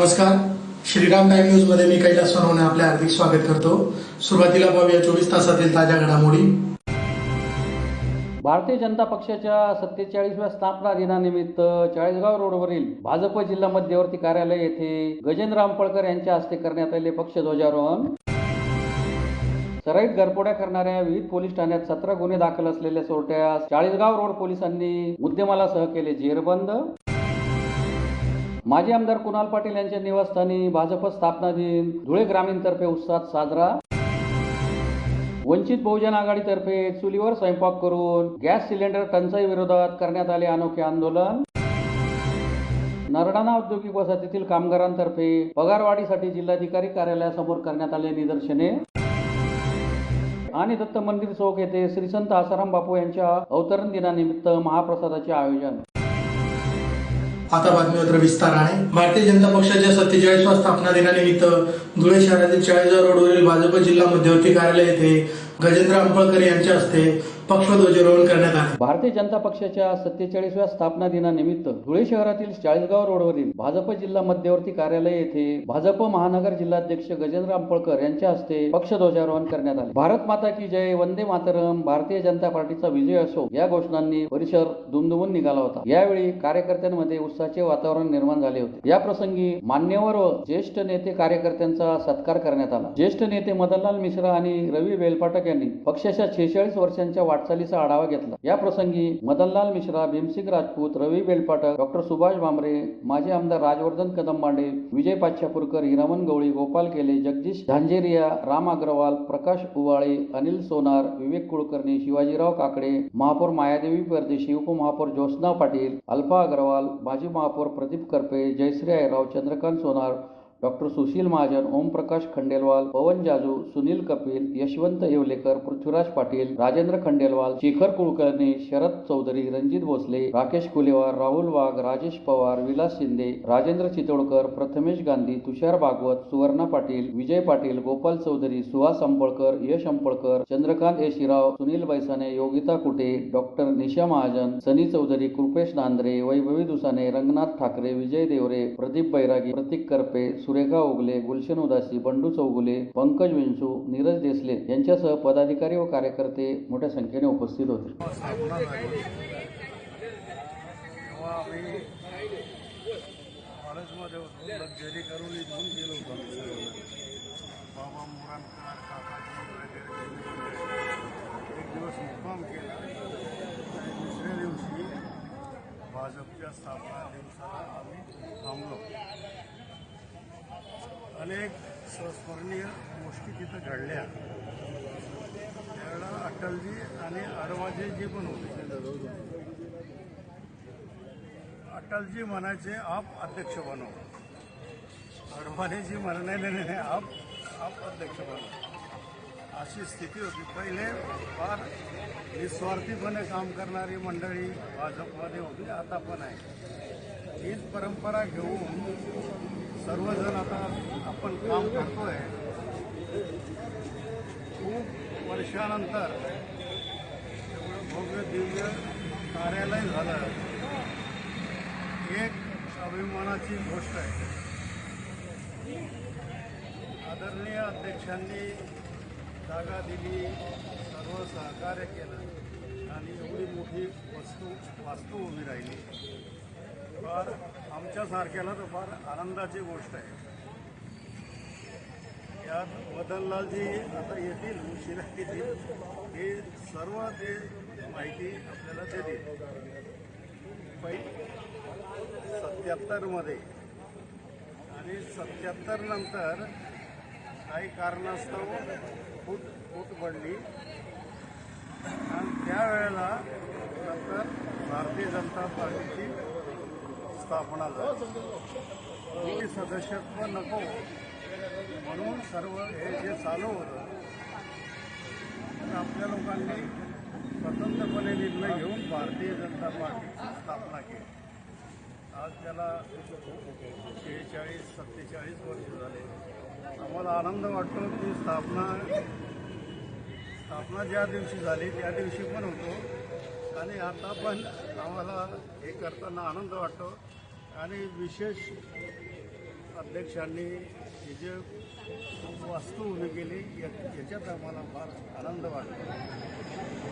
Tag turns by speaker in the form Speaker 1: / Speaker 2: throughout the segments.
Speaker 1: नमस्कार, Shriram time news मध्ये मी कैलास सोनवणे आपले हार्दिक स्वागत करतो। सुरुवातीला पाहूया 24 तासातील ताज्या घडामोडी।
Speaker 2: भारतीय जनता पक्षाच्या 47व्या स्थापना दिनानिमित्त चाळीसगाव रोडवरील भाजप जिल्हा मध्यवर्ती कार्यालय येथे गजेंद्र अंपळकर यांच्या हस्ते करण्यात आलेले पक्षध्वजारोहण। सराईत घरफोड्या करणाऱ्या विविध पोलीस ठाण्यात 17 गुन्हे दाखल असलेल्या चोरट्यास चाळीसगाव रोड पोलिसांनी मुद्देमालासह केले जेरबंद। माजी आमदार कुणाल पाटील यांच्या निवासस्थानी भाजप स्थापना दिन धुळे ग्रामीणतर्फे उत्साहात साजरा। वंचित बहुजन आघाडीतर्फे चुलीवर स्वयंपाक करून गॅस सिलेंडर टंचाई विरोधात करण्यात आले अनोखे आंदोलन। नरडाणा औद्योगिक वसाहतीतील कामगारांतर्फे पगारवाढीसाठी जिल्हाधिकारी कार्यालयासमोर करण्यात आले निदर्शने। आणि दत्त मंदिर चौक येथे श्री संत आसाराम बापू यांच्या अवतरण दिनानिमित्त महाप्रसादाचे आयोजन।
Speaker 1: आता बातमीपत्र विस्ताराने। भारतीय जनता पक्षाच्या 47व्या स्थापना दिनानिमित्त धुळे शहरातील चाळीसगाव रोडवरील भाजप जिल्हा मध्यवर्ती कार्यालय येथे गजेंद्र अंपळकर यांच्या हस्ते पक्षध्वजारोहण करण्यात आले।
Speaker 2: भारतीय जनता पक्षाच्या 47व्या स्थापना दिनानिमित्त धुळे शहरातील चाळीसगाव रोडवरील भाजप जिल्हा मध्यवर्ती कार्यालय येथे भाजप महानगर जिल्हाध्यक्ष गजेंद्र अंपळकर यांच्या हस्ते पक्षध्वजारोहण करण्यात आले। भारत माता की जय, वंदे मातरम, भारतीय जनता पार्टीचा विजय असो या घोषणांनी परिसर दुमदुमून निघाला होता। यावेळी कार्यकर्त्यांमध्ये उत्साहाचे वातावरण निर्माण झाले होते। या प्रसंगी मान्यवर व ज्येष्ठ नेते कार्यकर्त्यांचा सत्कार करण्यात आला। ज्येष्ठ नेते मदनलाल मिश्रा आणि रवी बेलपाटक यांनी पक्षाच्या 46 वर्षांच्या वाटचालीचा आढावा घेतला। या प्रसंगी मदनलाल मिश्रा, भीमसिंग राजपूत, रवी बेलपाटक, डॉक्टर सुभाष भामरे, माजी आमदार राजवर्धन कदमबांडे, विजय पाचशापूरकर, हिरामन गवळी, गोपाल केले, जगदीश झांझेरिया, राम अग्रवाल, प्रकाश उवाळे, अनिल सोनार, विवेक कुलकर्णी, शिवाजीराव काकडे, महापौर मायादेवी परदेशी, उपमहापौर ज्योत्स्ना पाटील, अल्फा अग्रवाल, माजी महापौर प्रदीप करपे, जयश्री आयराव, चंद्रकांत सोनार, डॉक्टर सुशील महाजन, ओमप्रकाश खंडेलवाल, पवन जाजू, सुनील कपिल, यशवंत येवलेकर, पृथ्वीराज पाटील, राजेंद्र खंडेलवाल, शेखर कुलकर्णी, शरद चौधरी, रणजित भोसले, राकेश कुलेवार, राहुल वाघ, राजेश पवार, विलास शिंदे, राजेंद्र चितोडकर, प्रथमेश गांधी, तुषार भागवत, सुवर्णा पाटील, विजय पाटील, गोपाल चौधरी, सुहास अंपळकर, यश अंपळकर, चंद्रकांत येशीराव, सुनील बैसाने, योगिता कुटे, डॉक्टर निशा महाजन, सनी चौधरी, कृपेश नांद्रे, वैभवी दुसाने, रंगनाथ ठाकरे, विजय देवरे, प्रदीप बैरागी, प्रतीक करपे, सुरेखा ओगले, गुलशन उदासी, बंडू चौगुले, पंकज विंचू, नीरज देसले यांच्यासह पदाधिकारी व कार्यकर्ते मोठ्या संख्येने उपस्थित होते।
Speaker 3: भाजपच्या स्थापना दिवसाला आम्ही थांबलो। अनेक संस्मरणीय गोष्टी तिथं घडल्या। त्यावेळेला अटलजी आणि अडवाणीजी पण होते। अटलजी म्हणायचे आप अध्यक्ष बनो, अडवाणीजी म्हणाले आप अध्यक्ष बनो, अशी स्थिती होती। पहिले फार निस्वार्थीपणे काम करणारी मंडळी भाजपमध्ये होती, आता पण आहे। हीच परंपरा घेऊन सर्वजण आता आपण काम करतोय। खूप वर्षानंतर एवढं भव्य दिव्य कार्यालय झालं, एक अभिमानाची गोष्ट आहे। आदरणीय अध्यक्षांनी जागा दिली, सर्व सहकार्य केलं आणि एवढी मोठी वास्तू उभी राहिली। फार आमच्यासारख्याला तर फार आनंदाची गोष्ट आहे। यात मदनलालजी आता येतील, उशिरा येतील, हे सर्व ते माहिती आपल्याला देतील। 77मध्ये आणि 77 नंतर काही कारणास्तव फूट पडली आणि त्यावेळेला नंतर भारतीय जनता पार्टीची स्थापना झाली। सदस्यत्व नको म्हणून सर्व हे जे चालू होतं, तर आपल्या लोकांनी स्वतंत्रपणे निर्णय घेऊन भारतीय जनता पार्टीची स्थापना केली। आज त्याला 46-47 वर्ष झाले। आम्हाला आनंद वाटतो की स्थापना ज्या दिवशी झाली त्या दिवशी पण होतो आणि आता पण आम्हाला हे करताना आनंद वाटतो। आणि विशेष अध्यक्षांनी ही जे वास्तू उभी केली याच्यात आम्हाला फार आनंद वाटतो.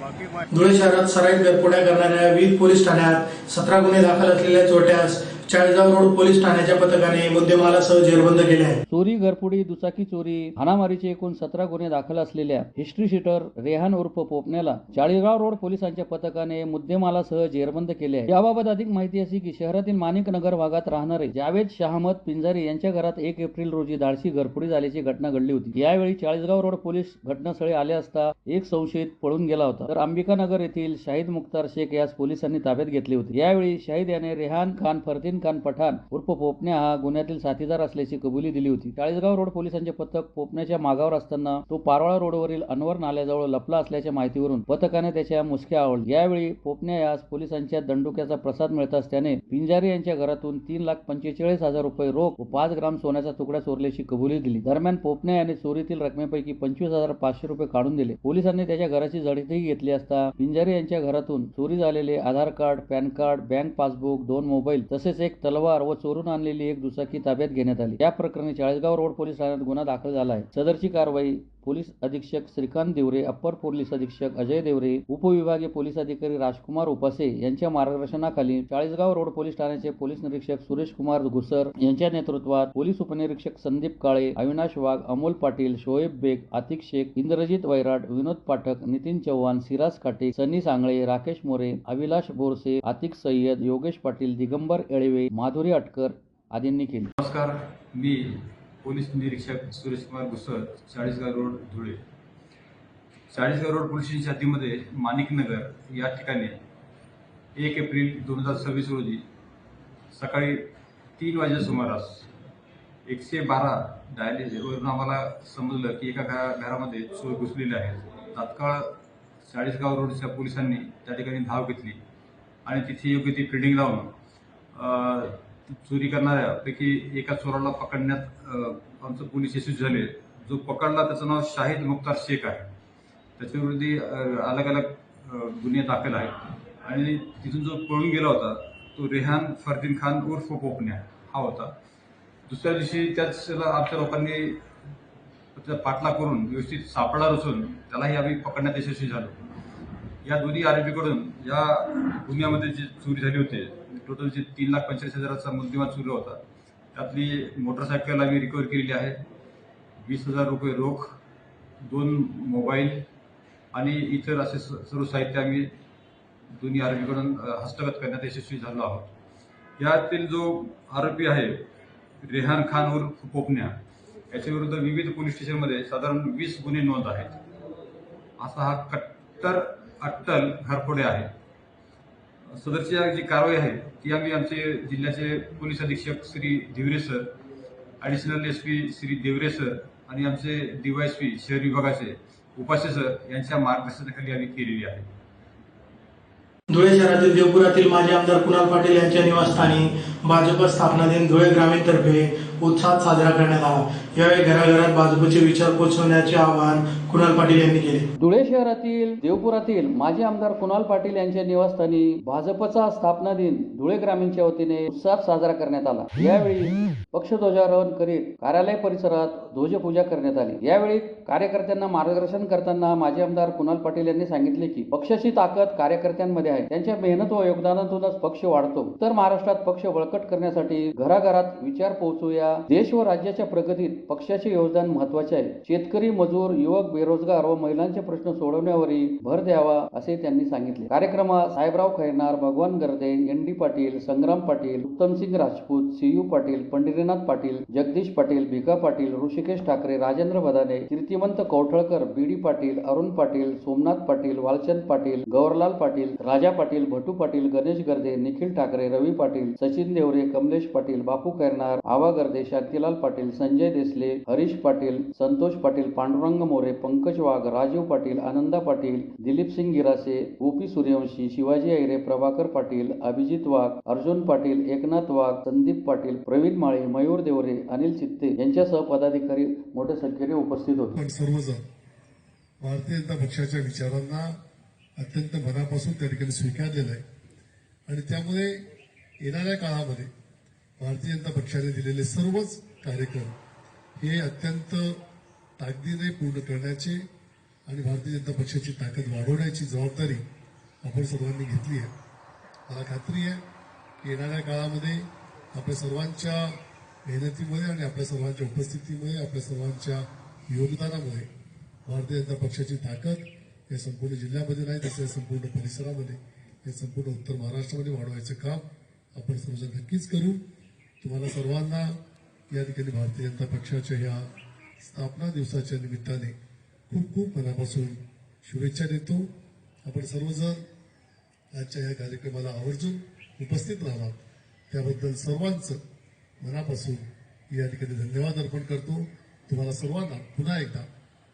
Speaker 3: बाकी माहिती
Speaker 1: धुळे शहरात सराईत घरफोड्या करणाऱ्या विविध पोलीस ठाण्यात 17 गुन्हे दाखल असलेल्या चोरट्यास चाळीसगाव रोड पोलीस ठाण्याच्या पथकाने मुद्देमालासह जेरबंद केले आहे.
Speaker 2: चोरी, घरफोडी, दुचाकी चोरी, हाणामारीचे एकूण 17 गुन्हे दाखल असलेल्या हिस्ट्री शीटर रेहान उर्फ पोपण्याला चाळीसगाव रोड पोलिसांच्या पथकाने मुद्देमालासह जेरबंद केले आहे. याबाबत अधिक माहिती अशी की शहरातील माणिक नगर भागात राहणारे जावेद शहामद पिंजारी यांच्या घरात 1 एप्रिल रोजी धाडसी घरफोडी झाल्याची घटना घडली होती. यावेळी चाळीसगाव रोड पोलीस घटनास्थळी आले असता एक संशयित पळून गेला होता, तर अंबिकानगर येथील शाहिद मुख्तार शेख यास पोलिसांनी ताब्यात घेतले होते. यावेळी शाहिद याने रेहान खान फरदीन खान पठाण उर्फ पोपण्या हा गुन्ह्यातील साथीदार असल्याची कबुली दिली होती. चाळीसगाव रोड पोलिसांचे पथक पोपण्याच्या मागावर असताना तो पारोळा रोडवरील अनवर नाल्याजवळ लपला असल्याच्या माहितीवरून पथकाने त्याच्या मुसक्या आवळल्या. यावेळी पोपण्या यास पोलिसांच्या दंडुक्याचा प्रसाद मिळताच त्याने पिंजारी यांच्या घरातून 3,45,000 रुपये रोख व 5 ग्राम सोन्याचा तुकडा चोरल्याची कबुली दिली. दरम्यान पोपण्या याने चोरीतील रकमेपैकी 25,500 रुपये काढून दिले. पोलिसांनी त्याच्या घराची झडतीही घेतली असता पिंजारी यांच्या घरातून चोरी झालेले Aadhaar card, PAN card, bank passbook, 2 mobile तसेच एक तलवार व चोरून आणलेली एक दुचाकी ताब्यात घेण्यात आली. या प्रकरणी चाळीसगाव रोड पोलीस ठाण्यात गुन्हा दाखल झाला आहे. सदरची कारवाई पोलीस अधीक्षक श्रीकांत देवरे, अप्पर पोलीस अधीक्षक अजय देवरे, उपविभागीय पोलीस अधिकारी राजकुमार उपासे यांच्या मार्गदर्शनाखाली चाळीसगाव रोड पोलीस ठाण्याचे पोलीस निरीक्षक सुरेश कुमार घुसर यांच्या नेतृत्वात पोलीस उपनिरीक्षक संदीप काळे, अविनाश वाघ, अमोल पाटील, शोएब बेग, आतिक शेख, इंद्रजित वैराट, विनोद पाठक, नितीन चव्हाण, सिराज काटे, सनी सांगळे, राकेश मोरे, अविलाश बोरसे, आतिक सय्यद, योगेश पाटील, दिगंबर एळवे, माधुरी अटकर आदींनी केली.
Speaker 4: नमस्कार, मी पोलीस निरीक्षक Suresh Kumar Ghusar, Chalisgaon road, Dhule. Chalisgaon road police स्टेशनच्या हद्दीमध्ये माणिकनगर या ठिकाणी 1 एप्रिल 2026 रोजी सकाळी 3 वाजेच्या सुमारास 112 डायलीवरून आम्हाला समजलं की एका घरामध्ये चोर घुसलेले आहेत. तात्काळ चाळीसगाव रोडच्या पोलिसांनी त्या ठिकाणी धाव घेतली आणि तिथे योग्य ती फिल्डिंग लावून चोरी करणाऱ्यापैकी एका चोराला पकडण्यात आमचं पोलीस यशस्वी झाले. जो पकडला त्याचं नाव शाहिद मुख्तार शेख आहे. त्याच्याविरुद्ध अलग अलग गुन्हे दाखल आहेत आणि तिथून जो पळून गेला होता तो रेहान फरदीन खान उर्फ पोपण्या हा होता. दुसऱ्या दिवशी त्याच आमच्या लोकांनी पाठलाग करून व्यवस्थित सापळा रचून त्यालाही आम्ही पकडण्यात यशस्वी झालो. या दोन्ही आरोपीकडून या गुन्ह्यामध्ये जी चोरी झाली होती टोटल जे 3,45,000चा मुद्देमाल चोरी होता त्यातली मोटरसायकल आम्ही रिकव्हर केलेली आहे. 20,000 रुपये रोख, 2 मोबाईल आणि इतर असे सर्व साहित्य आम्ही दोन्ही आरोपीकडून हस्तगत करण्यात यशस्वी झालो आहोत. यातील जो आरोपी आहे रेहान खान उर्फ पोपण्या याच्याविरुद्ध विविध पोलीस स्टेशनमध्ये साधारण 20 गुन्हे नोंद आहेत. असा हा कट्टर अट्टल घरफोडे आहे. सदरची जी कारवाई आहे ती आम्ही आमचे जिल्ह्याचे पोलीस अधीक्षक Shri Devare sir, additional SP Shri Devare sir आणि आमचे DYSP शहर विभागाचे उपासे सर यांच्या मार्गदर्शनाखाली आम्ही केलेली आहे.
Speaker 1: धुळे शहरातील देवपुरातील माजी आमदार कुणाल पाटील यांच्या निवासस्थानी भाजप स्थापना दिन धुळे ग्रामीणतर्फे उत्साहात साजरा करण्यात आला. यावेळी घराघरात भाजपचे विचार पोहोचवण्याचे आवाहन कुणाल पाटील यांनी केले.
Speaker 2: धुळे शहरातील देवपुरातील माजी आमदार कुणाल पाटील यांच्या निवासस्थानी भाजपचा स्थापना दिन धुळे ग्रामीणच्या वतीने उत्साहात साजरा करण्यात आला. यावेळी पक्षध्वजारोहण करीत कार्यालय परिसरात ध्वजपूजा करण्यात आली. यावेळी कार्यकर्त्यांना मार्गदर्शन करताना माजी आमदार कुणाल पाटील यांनी सांगितले की पक्षाची ताकद कार्यकर्त्यांमध्ये आहे. त्यांच्या मेहनत व योगदानातूनच पक्ष वाढतो. उत्तर महाराष्ट्रात पक्ष बळकट करण्यासाठी घराघरात विचार पोहोचूया. देश व राज्याच्या प्रगतीत पक्षाचे योगदान महत्वाचे आहे. शेतकरी, मजूर, युवक, बेरोजगार व महिलांचे प्रश्न सोडवण्यावरही भर द्यावा असे त्यांनी सांगितले. कार्यक्रमात साहेबराव खैरनार, भगवान गर्दे, ND Patil, Sangram Patil, Uttamsingh Rajput, CU Patil, Pandharinath Patil, Jagdish Patil, Bhika Patil, Rishikesh Thackeray, Rajendra बदाने, कीर्तिमंत कौठळकर, BD Patil, Arun Patil, Somnath Patil, Walchand Patil, गौरलाल Patil, राजा पाटील, भटू पाटील, गणेश गर्दे, निखिल ठाकरे, रवी पाटील, सचिन देवरे, कमलेश पाटील, बापू खैरनार, आवा गर्दे, शांतीलाल पाटील, संजय देसले, हरीश पाटील, संतोष पाटील, पांडुरंग मोरे, पंकज वाघ, राजीव पाटील, आनंदा पाटील, दिलीप सिंग गिरासे, गोपी सूर्यवंशी, शिवाजी ऐरे, प्रभाकर पाटील, अभिजित वाघ, अर्जुन पाटील, एकनाथ वाघ, संदीप पाटील, प्रवीण माळे, मयूर देवरे, अनिल चित्ते यांच्यासह पदाधिकारी मोठ्या संख्येने उपस्थित होते.
Speaker 5: पण सर्वजण भारतीय जनता पक्षाच्या विचारांना अत्यंत मनापासून त्या ठिकाणी स्वीकारलेलं आहे आणि त्यामुळे येणाऱ्या काळामध्ये भारतीय जनता पक्षाने दिलेले सर्वच कार्यक्रम हे अत्यंत ताकदीने पूर्ण करण्याचे आणि भारतीय जनता पक्षाची ताकद वाढवण्याची जबाबदारी आपण सर्वांनी घेतली आहे. मला खात्री आहे की येणाऱ्या काळामध्ये आपल्या सर्वांच्या मेहनतीमुळे आणि आपल्या सर्वांच्या उपस्थितीमुळे आपल्या सर्वांच्या योगदानामुळे भारतीय जनता पक्षाची ताकद या संपूर्ण जिल्ह्यामध्ये नाही तसं संपूर्ण परिसरामध्ये या संपूर्ण उत्तर महाराष्ट्रामध्ये वाढवायचं काम आपण सर्वजण नक्कीच करू. तुम्हाला सर्वांना या ठिकाणी भारतीय जनता पक्षाच्या या स्थापना दिवसाच्या निमित्ताने खूप खूप मनापासून शुभेच्छा देतो. आपण सर्वजण आजच्या या कार्यक्रमाला आवर्जून उपस्थित राहावा त्याबद्दल सर्वांचं मनापासून या ठिकाणी धन्यवाद अर्पण करतो. तुम्हाला सर्वांना पुन्हा एकदा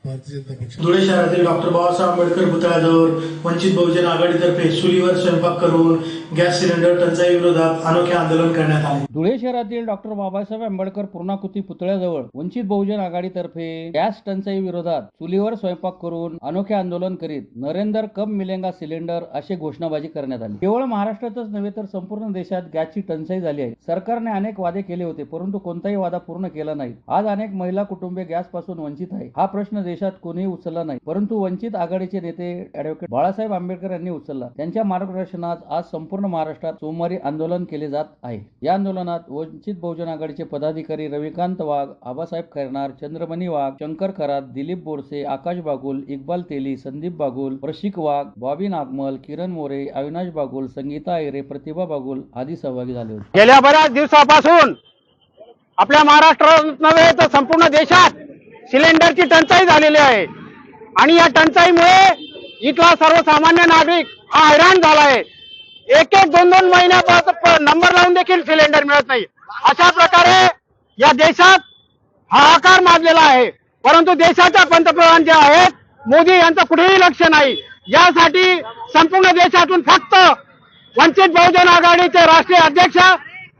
Speaker 5: भारतीय जनता पक्ष
Speaker 1: धुळे शहरातील डॉक्टर बाबासाहेब आंबेडकर पुतळ्याजवळ वंचित बहुजन आघाडीतर्फे चुलीवर स्वयंपाक करून गॅस सिलेंडर टंचाई विरोधात अनोखे आंदोलन करण्यात आले.
Speaker 2: धुळे शहरातील डॉक्टर बाबासाहेब आंबेडकर पूर्णाकृती पुतळ्याजवळ वंचित बहुजन आघाडीतर्फे गॅस टंचाई विरोधात चुलीवर स्वयंपाक करून अनोखे आंदोलन करीत नरेंद्र कब मिलेंगा सिलेंडर अशी घोषणाबाजी करण्यात आली. केवळ महाराष्ट्रातच नव्हे तर संपूर्ण देशात गॅसची टंचाई झाली आहे. सरकारने अनेक वादे केले होते परंतु कोणताही वादा पूर्ण केला नाही. आज अनेक महिला कुटुंबे गॅस पासून वंचित आहे. हा प्रश्न देशात कोणीही उचलला नाही परंतु वंचित आघाडीचे नेते ॲडव्होकेट बाळासाहेब आंबेडकर यांनी उचलला. त्यांच्या मार्गदर्शनात आज संपूर्ण महाराष्ट्रात सोमवारी आंदोलन केले जात आहे. या आंदोलनात वंचित बहुजन आघाडीचे पदाधिकारी रविकांत वाघ, आबासाहेब खैरनार, चंद्रमणी वाघ, शंकर खरात, दिलीप बोरसे, आकाश बागुल, इक्बाल तेली, संदीप बागुल, प्रशिक वाघ, बॉबी नागमल, किरण मोरे, अविनाश बागुल, संगीता आयरे, प्रतिभा बागुल आदी सहभागी झाले होते.
Speaker 6: गेल्या बऱ्याच दिवसापासून आपल्या महाराष्ट्रात नव्हे तर संपूर्ण देशात सिलेंडरची टंचाई झालेली आहे आणि या टंचाईमुळे इथला सर्वसामान्य नागरिक हा हैराण झाला आहे. एक दोन महिन्यापासून नंबर लावून देखील सिलेंडर मिळत नाही. अशा प्रकारे या देशात हाहाकार माजलेला आहे. परंतु देशाच्या पंतप्रधान जे आहेत मोदी यांचं कुठेही लक्ष नाही. यासाठी संपूर्ण देशातून फक्त वंचित बहुजन आघाडीचे राष्ट्रीय अध्यक्ष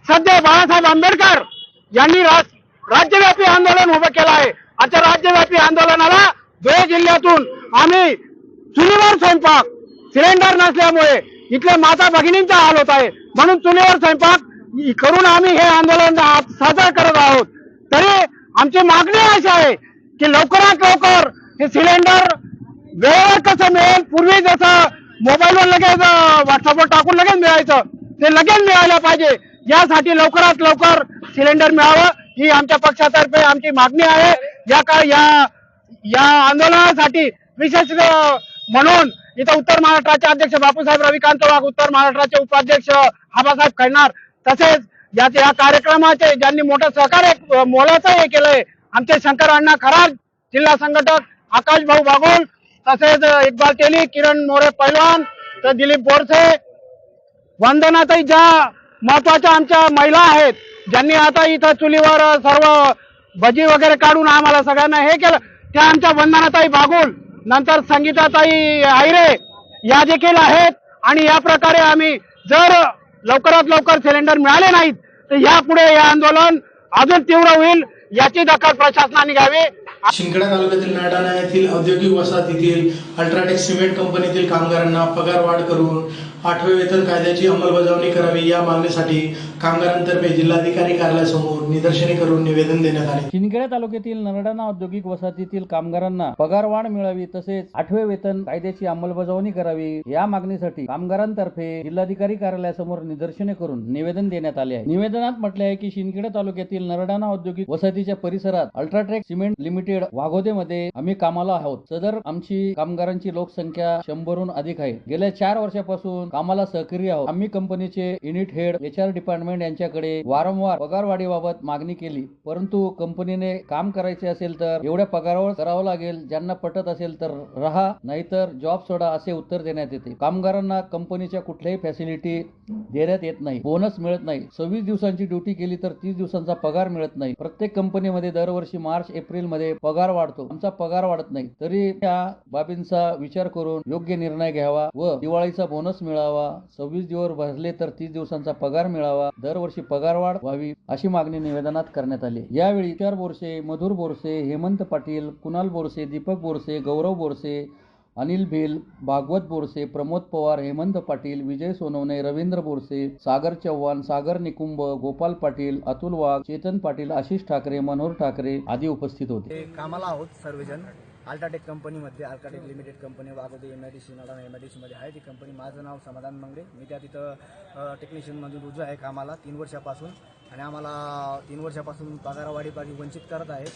Speaker 6: सध्या बाळासाहेब आंबेडकर यांनी राज्यव्यापी आंदोलन उभं केलं आहे. आता राज्यव्यापी आंदोलनाला धुळे जिल्ह्यातून आम्ही चुलीवर स्वयंपाक सिलेंडर नसल्यामुळे इथल्या माता भगिनींचा हाल होत आहे म्हणून चुलीवर स्वयंपाक करून आम्ही हे आंदोलन साजरा करत आहोत. तरी आमची मागणी अशी आहे की लवकरात लवकर हे सिलेंडर वेळेवर कसं मिळेल, पूर्वी जसं मोबाईलवर लगेच व्हॉट्सअपवर टाकून लगेच मिळायचं ते लगेच मिळायला पाहिजे. यासाठी लवकरात लवकर सिलेंडर मिळावं ही आमच्या पक्षातर्फे आमची मागणी आहे. या आंदोलनासाठी विशेष म्हणून इथं उत्तर महाराष्ट्राचे अध्यक्ष बापूसाहेब रविकांत वाघ, उत्तर महाराष्ट्राचे उपाध्यक्ष आबासाहेब खैरनार तसेच या कार्यक्रमाचे ज्यांनी मोठं सहकार्य मोलाचं हे केलंय आमचे शंकर अण्णा खरात, जिल्हा संघटक आकाश भाऊ बागुल, तसेच इक्बाल तेली, किरण मोरे पैलवान, तर दिलीप बोरसे, वंदनाताई, ज्या महत्वाच्या आमच्या महिला आहेत ज्यांनी आता इथं चुलीवर सर्व भजी वगैरे काढून आम्हाला सगळ्यांना हे केलं, त्या आमच्या वंदनाताई बागुल, नंतर संगीताताई आयरे या देखील आहेत. आणि या प्रकारे आम्ही जर लवकरात लवकर सिलेंडर मिळाले नाहीत तर यापुढे हे आंदोलन अजून तीव्र होईल. याची दखल प्रशासनाने घ्यावी.
Speaker 1: शिंदखेडा तालुक्यातील नरडाणा येथील औद्योगिक वसाहतीतील अल्ट्राटेक सिमेंट कंपनीतील कामगारांना पगार वाढ करून 8वे वेतन कायद्याची अंमलबजावणी करावी या मागणीसाठी कामगारांतर्फे जिल्हाधिकारी कार्यालयासमोर निदर्शने करून निवेदन देण्यात आले.
Speaker 2: शिंदखेडा तालुक्यातील नरडाणा औद्योगिक वसाहतीतील कामगारांना पगार वाढ मिळावी तसेच 8वे वेतन कायद्याची अंमलबजावणी करावी या मागणीसाठी कामगारांतर्फे जिल्हाधिकारी कार्यालयासमोर निदर्शने करून निवेदन देण्यात आले आहे. निवेदनात म्हटले आहे की शिंदखेडा तालुक्यातील नरडाणा औद्योगिक वसाहतीच्या परिसरात अल्ट्राटेक सिमेंट लिमिटेड वाघोदेमध्ये आम्ही कामाला आहोत. सदर आमची कामगारांची लोकसंख्या 100हून अधिक आहे. गेल्या 4 वर्षापासून कामाला सहकार्य आहोत. आम्ही कंपनीचे युनिट हेड HR डिपार्टमेंट यांच्याकडे वारंवार पगारवाढीबाबत मागणी केली परंतु कंपनीने काम करायचे असेल तर एवढ्या पगारावर करावं लागेल, ज्यांना पटत असेल तर राहा नाहीतर जॉब सोडा असे उत्तर देण्यात येते. कामगारांना कंपनीच्या कुठल्याही फॅसिलिटी देण्यात येत नाही. बोनस मिळत नाही. 26 दिवसांची ड्युटी केली तर 30 दिवसांचा पगार मिळत नाही. प्रत्येक कंपनीमध्ये दरवर्षी मार्च एप्रिल मध्ये पगार वाढतो, आमचा पगार वाढत नाही. तरी त्या बाबींचा विचार करून योग्य निर्णय घ्यावा व दिवाळीचा बोनस मिळावा, 26 दिवस भरले तर 30 दिवसांचा पगार मिळावा, दरवर्षी पगारवाढ व्हावी अशी मागणी निवेदनात करण्यात आली. यावेळी तुषार बोरसे, मधुर बोरसे, हेमंत पाटील, कुणाल बोरसे, दीपक बोरसे, गौरव बोरसे, अनिल भेल, भागवत बोरसे, प्रमोद पवार, हेमंत पाटील, विजय सोनवणे, रवींद्र बोरसे, सागर चव्हाण, सागर निकुंभ, गोपाल पाटील, अतुल वाघ, चेतन पाटील, आशिष ठाकरे, मनोहर ठाकरे आदी उपस्थित होते.
Speaker 7: ते कामाला आहोत सर्वजण. अल्ट्राटेक कंपनीमध्ये, UltraTech limited company Waghode MIDC नाडा MIDC मध्ये आहे ती कंपनी. माझं नाव समाधान मंगडे. मी त्या तिथं टेक्निशियनमध्ये रुजू आहे कामाला 3 वर्षापासून. आणि आम्हाला 3 वर्षापासून पगारवाढीपासून वंचित करत आहेत.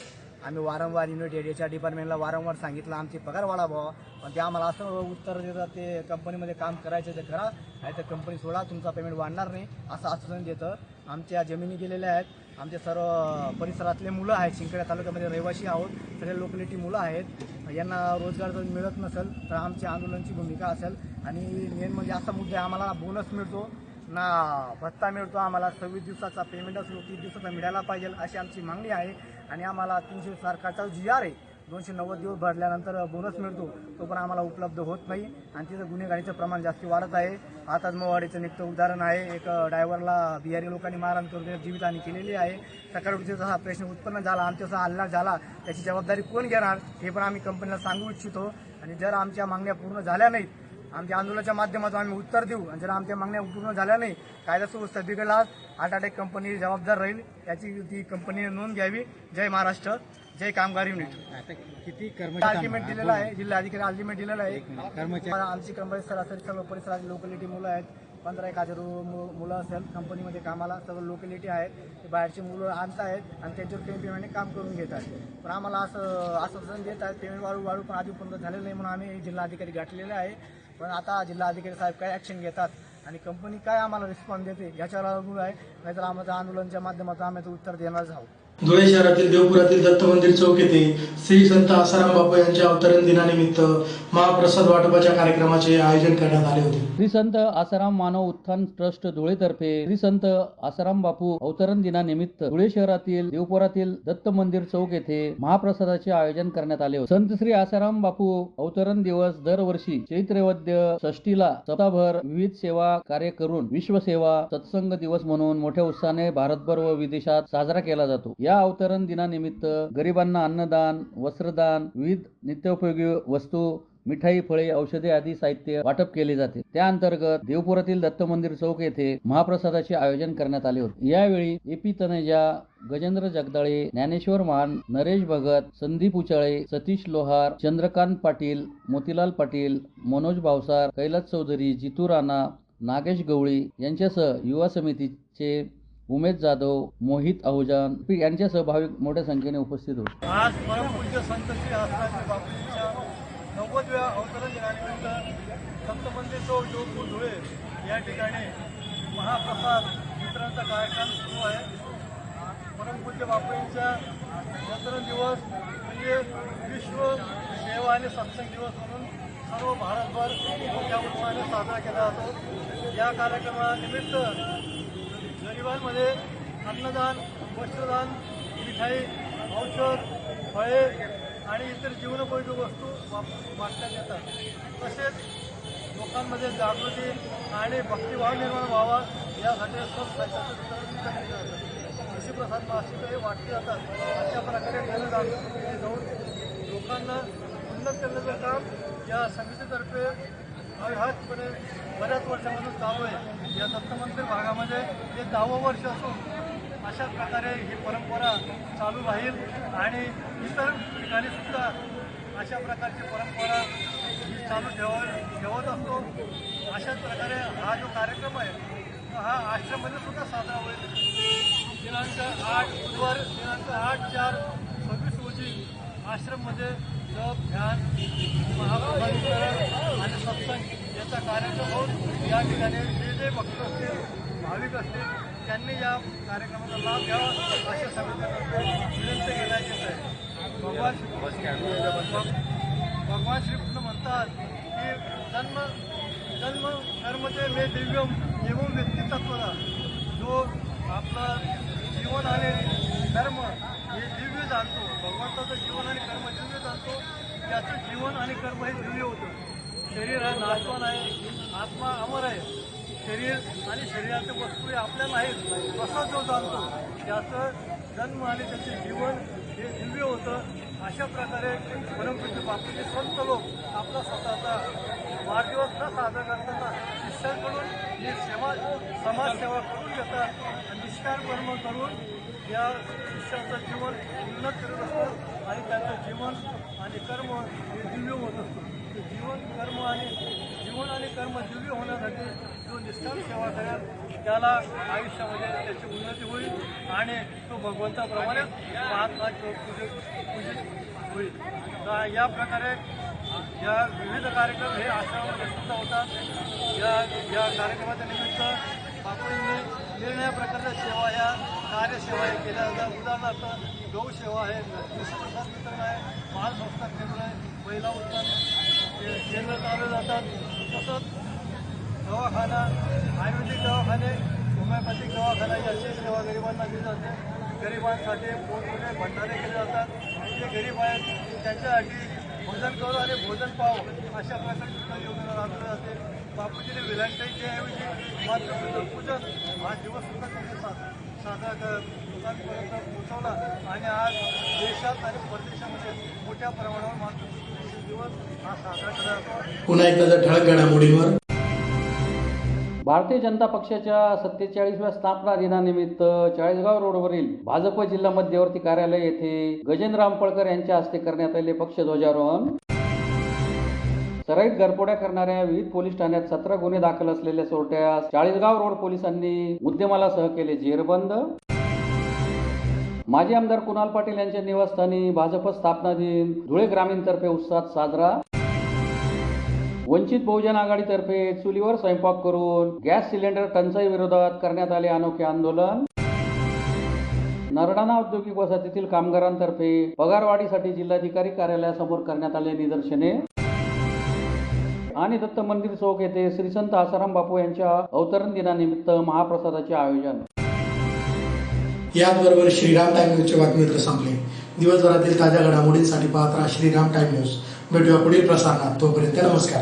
Speaker 7: आम्ही वारंवार युनिट एरियाच्या डिपार्टमेंटला वारंवार सांगितलं आमची पगार वाढावा, पण ते आम्हाला असं उत्तर देतात ते कंपनीमध्ये काम करायचं ते करा, नाही तर कंपनी सोडा, तुमचा पेमेंट वाढणार नाही असं आश्वासन देतं. आमच्या जमिनी गेलेल्या आहेत. आमचे सर्व परिसरातले मुलं आहेत, शिंदखेडा तालुक्यामध्ये रहिवासी आहोत, सगळे लोकॅलिटी मुलं आहेत. यांना रोजगार जर मिळत नसेल तर आमची आंदोलनाची भूमिका असेल. आणि मेन म्हणजे असा मुद्दा आहे, आम्हाला बोनस मिळतो ना भत्ता मिळतो. आम्हाला 26 दिवसाचा पेमेंट असलो 30 दिवसाचा मिळायला पाहिजे अशी आमची मागणी आहे. आणि आम्हाला 300 सरकारचा GR आहे, 290 दिवस भरल्यानंतर बोनस मिळतो, तो पण आम्हाला उपलब्ध होत नाही. आणि तिथं गुन्हेगारीचं प्रमाण जास्त वाढत आहे. आताच मोवाडीचं निघतं उदाहरण आहे, एक ड्रायव्हरला बिहारी लोकांनी मारहाण करून जीवितहानी केलेली आहे. सकाळी त्याचा हा प्रश्न उत्पन्न झाला, आमच्याचा हल्ला झाला, त्याची जबाबदारी कोण घेणार हे पण आम्ही कंपनीला सांगू इच्छितो. आणि जर आमच्या मागण्या पूर्ण झाल्या नाहीत, आमच्या आंदोलनाच्या माध्यमातून आम्ही उत्तर देऊ. आणि जर आमच्या मागण्या पूर्ण झाल्या नाही, कायदा सुव्यवस्था बिघडल्यास अल्ट्राटेक कंपनी जबाबदार राहील, याची ती कंपनीने नोंद घ्यावी. जय महाराष्ट्र, जय कामगार युनिट.
Speaker 8: किती
Speaker 7: अल्टिमेट दिलेला आहे, जिल्हाधिकारी अल्टिमेट दिलेला आहे. आमची कंपनी सरासरी सर्व परिसरात लोकॅलिटी मुलं आहेत, 15,000 मुलं असेल कंपनीमध्ये कामाला. सर्व लोकॅलिटी आहेत, ते बाहेरची मुलं आणत आहेत आणि त्यांच्यावर काही पेमेंटने काम करून घेत आहेत. पण आम्हाला असं आश्वासन देत आहेत पेमेंट वाढू पण आधीपर्यंत झालेलं नाही, म्हणून आम्ही जिल्हाधिकारी गाठलेले आहे. पण आता जिल्हाधिकारी साहेब काय ॲक्शन घेतात आणि कंपनी काय आम्हाला रिस्पॉन्स देते याच्यावर अवलंबून आहे. नाहीतर आमच्या आंदोलनाच्या माध्यमातून आम्ही उत्तर देणारच आहोत.
Speaker 1: धुळे शहरातील देवपुरातील दत्त मंदिर चौक येथे श्री संत आसाराम बापू यांच्या अवतरण दिनानिमित्त महाप्रसाद वाटपाच्या कार्यक्रमाचे आयोजन करण्यात आले होते.
Speaker 2: श्री संत आसाराम मानव उत्थान ट्रस्ट धुळेतर्फे श्री संत आसाराम बापू अवतरण दिनानिमित्त धुळे शहरातील देवपुरातील दत्त मंदिर चौक येथे महाप्रसादाचे आयोजन करण्यात आले होते. संत श्री आसाराम बापू अवतरण दिवस दरवर्षी चैत्रवद्य षष्टीला सप्ताहभर विविध सेवा कार्य करून विश्वसेवा सत्संग दिवस म्हणून मोठ्या उत्साहाने भारतभर व विदेशात साजरा केला जातो. या अवतरण दिनानिमित्त गरिबांना अन्नदान, वस्त्रदान, विविध नित्योपयोगी वस्तू, मिठाई, फळे, औषधे आदी साहित्य वाटप केले जाते. त्या अंतर्गत देवपुरातील दत्त मंदिर चौक येथे महाप्रसादाचे आयोजन करण्यात आले होते. यावेळी AP तनेजा, गजेंद्र जगदाळे, ज्ञानेश्वर मान, नरेश भगत, संदीप उचाळे, सतीश लोहार, चंद्रकांत पाटील, मोतीलाल पाटील, मनोज भावसार, कैलास चौधरी, जितू राणा, नागेश गवळी यांच्यासह युवा समितीचे उमेश जाधव, मोहित आहुजान यांच्यासह भाविक मोठ्या संख्येने उपस्थित होते.
Speaker 3: आज परमपूज्य संत श्री आसाराम बापूंच्या 90व्या अवतरण दिनानिमित्त संत मंदिर चौक देवपूर धुळे या ठिकाणी महाप्रसाद वितरणाचा कार्यक्रम सुरू आहे. परमपूज्य बापूंचा अवतरण दिवस म्हणजे विश्व सेवा आणि सत्संग दिवस म्हणून सर्व भारतभर मोठ्या उत्साहाने साजरा केला जातो. या कार्यक्रमानिमित्त गरिबांमध्ये अन्नदान, वस्त्रदान, मिठाई, औषध, फळे आणि इतर जीवनोपयोगी वस्तू वाटण्यात येतात. तसेच लोकांमध्ये जागृती आणि भक्तिभाव निर्माण व्हावा यासाठी सब साहित्याचं वितरण केलं जातं. कृषीप्रसाद मासिकही वाटले जातात. अशा प्रकारे जनजागृती जाऊन लोकांना उन्नत करण्याचं काम या समितीतर्फे अविहातपणे बऱ्याच वर्षापासून चालू आहे. या दत्त मंदिर भागामध्ये हे 10वं वर्ष असून अशा प्रकारे ही परंपरा चालू राहील आणि इतर ठिकाणी सुद्धा अशा प्रकारची परंपरा ही चालू ठेवत असतो. अशाच प्रकारे हा जो कार्यक्रम आहे हा आश्रममध्ये सुद्धा साजरा होईल. दिनांक 8 बुधवार दिनांक 8/4/26 रोजी आश्रममध्ये जप, ध्यान, महाप्रसाद आणि सत्संग याचा कार्यक्रम होऊन या ठिकाणी जे भक्त असतील, भाविक असतील त्यांनी या कार्यक्रमाचा लाभ घ्यावा अशा समितीतर्फे विनंती करण्यात येत आहे. भगवान श्रीकृष्ण म्हणतात की जन्म कर्मचे मे दिव्यम एवं व्यक्तितत्वदा. जो आपला जीवन आणि कर्म हे दिव्य जाणतो, भगवंताचं जीवन आणि कर्म दिव्य जाणतो, त्याचं जीवन आणि कर्म हे दिव्य होतं. शरीर हा नाशवान आहे, आत्मा अमर आहे. शरीर आणि शरीराच्या वस्तू हे आपल्याला आहेत असं जो जाणतो त्याचं जन्म आणि त्याचे जीवन हे दिव्य होतं. अशा प्रकारे परमपूज्य बापूचे संत लोक आपला स्वतःचा वाढदिवस न साजरा करताना शिष्यांकडून ही समाजसेवा करून घेतात आणि निष्काम कर्म करून या शिष्याचं जीवन उन्नत करत असतं आणि त्यांचं जीवन आणि कर्म हे दिव्य होत असतं. जीवन आणि कर्म दिव्य होण्यासाठी जो निष्काम सेवा करेल त्याला आयुष्यामध्ये त्याची उन्नती होईल आणि तो भगवंताप्रमाणेच महात्मा पूजित होईल. तर या प्रकारे या विविध कार्यक्रम हे आश्रमामध्ये सुद्धा होतात. या कार्यक्रमाच्या निमित्त बापूंनी निरनिराळ्या प्रकारच्या सेवा या कार्यसेवा हे केल्या जातात. उदाहरणार्थ गौसेवा आहे, विषप्रसाद वितरण आहे, बाल संस्कार केंद्र आहे, महिला उत्थान केंद्र चालवले जातात. तसंच दवाखाना, आयुर्वेदिक दवाखाने, होमिओपॅथिक दवाखाना याची सेवा गरिबांना दिली जाते. गरिबांसाठी मोठमोठे भंडारे केले जातात. जे गरीब आहेत त्यांच्यासाठी भोजन करू आणि भोजन पाव अशा प्रकारची सुद्धा योजना राबवली जाते. बापूजीने व्हॅलेंटाईनच्या ऐवजी मात्र पूजन हा दिवस सुद्धा त्यांनी साजरा लोकांपर्यंत पोहोचवला आणि आज देशात आणि परदेशामध्ये मोठ्या प्रमाणावर मातृत्व दिवस हा साजरा केला जातो.
Speaker 1: पुन्हा एकदा जर ठळक घडामोडींवर.
Speaker 2: भारतीय जनता पक्षाच्या 47व्या स्थापना दिनानिमित्त चाळीसगाव रोडवरील भाजप जिल्हा मध्यवर्ती कार्यालय येथे गजेंद्र अंपळकर यांच्या हस्ते करण्यात आलेले पक्ष ध्वजारोहण. सराईत घरफोड्या करणाऱ्या विविध पोलीस ठाण्यात 17 गुन्हे दाखल असलेल्या चोरट्यास चाळीसगाव रोड पोलिसांनी मुद्देमालासह केले जेरबंद. माजी आमदार कुणाल पाटील यांच्या निवासस्थानी भाजप स्थापना दिन धुळे ग्रामीणतर्फे उत्साहात साजरा. वंचित बहुजन आघाडीतर्फे चुलीवर स्वयंपाक करून गॅस सिलेंडर टंचाई विरोधात करण्यात आले अनोखे आंदोलन. नरडाणा औद्योगिक वसाहतीतील कामगारांतर्फे पगारवाढीसाठी जिल्हाधिकारी कार्यालयासमोर करण्यात आले निदर्शने. आणि दत्त मंदिर चौक येथे श्री संत आसाराम बापू यांच्या अवतरण दिनानिमित्त महाप्रसादाचे आयोजन.
Speaker 1: याचबरोबर श्रीराम टाइम न्यूजचे बातमीपत्र संपले. दिवसभरातील ताज्या घडामोडींसाठी पाहत राहा श्रीराम टाइम न्यूज. भेटूया पुढील प्रसारणात. तोपर्यंत नमस्कार.